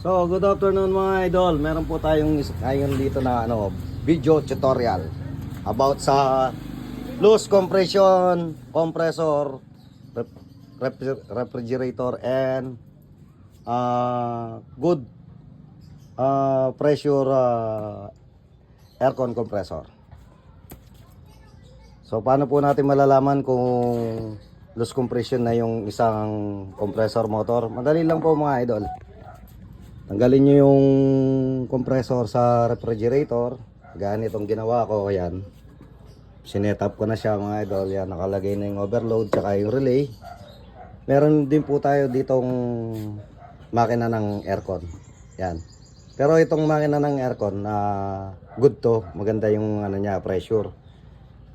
So, good afternoon mga idol. Meron po tayong ngayon dito na video tutorial about sa loose compression compressor, refrigerator and good pressure aircon compressor. So, paano po natin malalaman kung loose compression na yung isang compressor motor? Madali lang po mga idol. Tanggalin nyo yung compressor sa refrigerator. Ganitong ginawa ko. Ayan. Sinet-up ko na siya mga idol. Yan, nakalagay na yung overload tsaka yung relay. Meron din po tayo ditong makina ng aircon. Yan. Pero itong makina ng aircon good to. Maganda yung niya, pressure.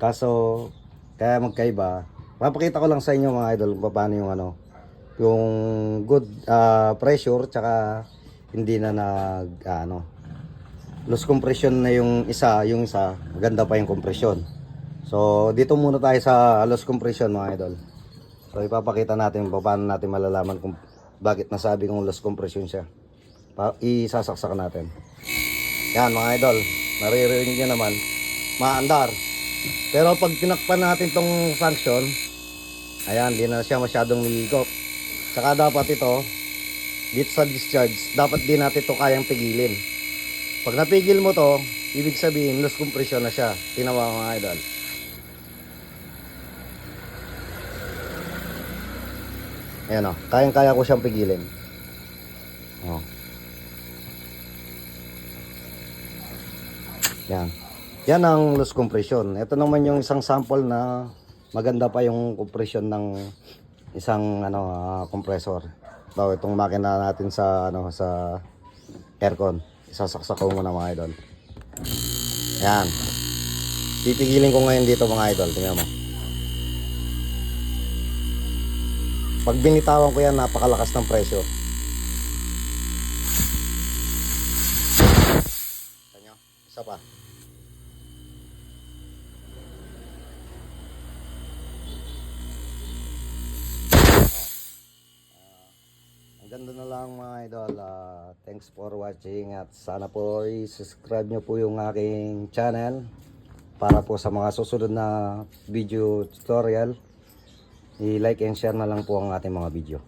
Kaso kaya magkaiba. Papakita ko lang sa inyo mga idol kung paano yung yung good pressure tsaka hindi na loose compression na yung isa maganda pa yung compression. So dito muna tayo sa loose compression mga idol. So ipapakita natin paano natin malalaman kung bakit nasabi kong loose compression siya. Isasaksak natin. Yan mga idol, naririnig niyo naman maandar. Pero pag tinakpan natin tong function, ayan, di na siya masyadong niligop. Saka dapat ito dito sa discharge, dapat din natin ito kayang pigilin. Pag napigil mo to, ibig sabihin loose compression na siya. Tinawa mga idol. Ayan o, kayang-kaya ko siyang pigilin. O. Yan. Yan ang loose compression. Ito naman yung isang sample na maganda pa yung compression ng isang compressor. So, itong makina natin sa sa aircon. Isasaksak ko muna mga idol. Yan. Pipigilin ko ngayon dito mga idol. Tingnan mo. Pag binitawan ko yan, napakalakas ng pressure. Tingnan nyo. Isa pa. Ganda na lang mga idol. Thanks for watching at sana po i-subscribe nyo po yung aking channel para po sa mga susunod na video tutorial. I-like and share na lang po ang ating mga video.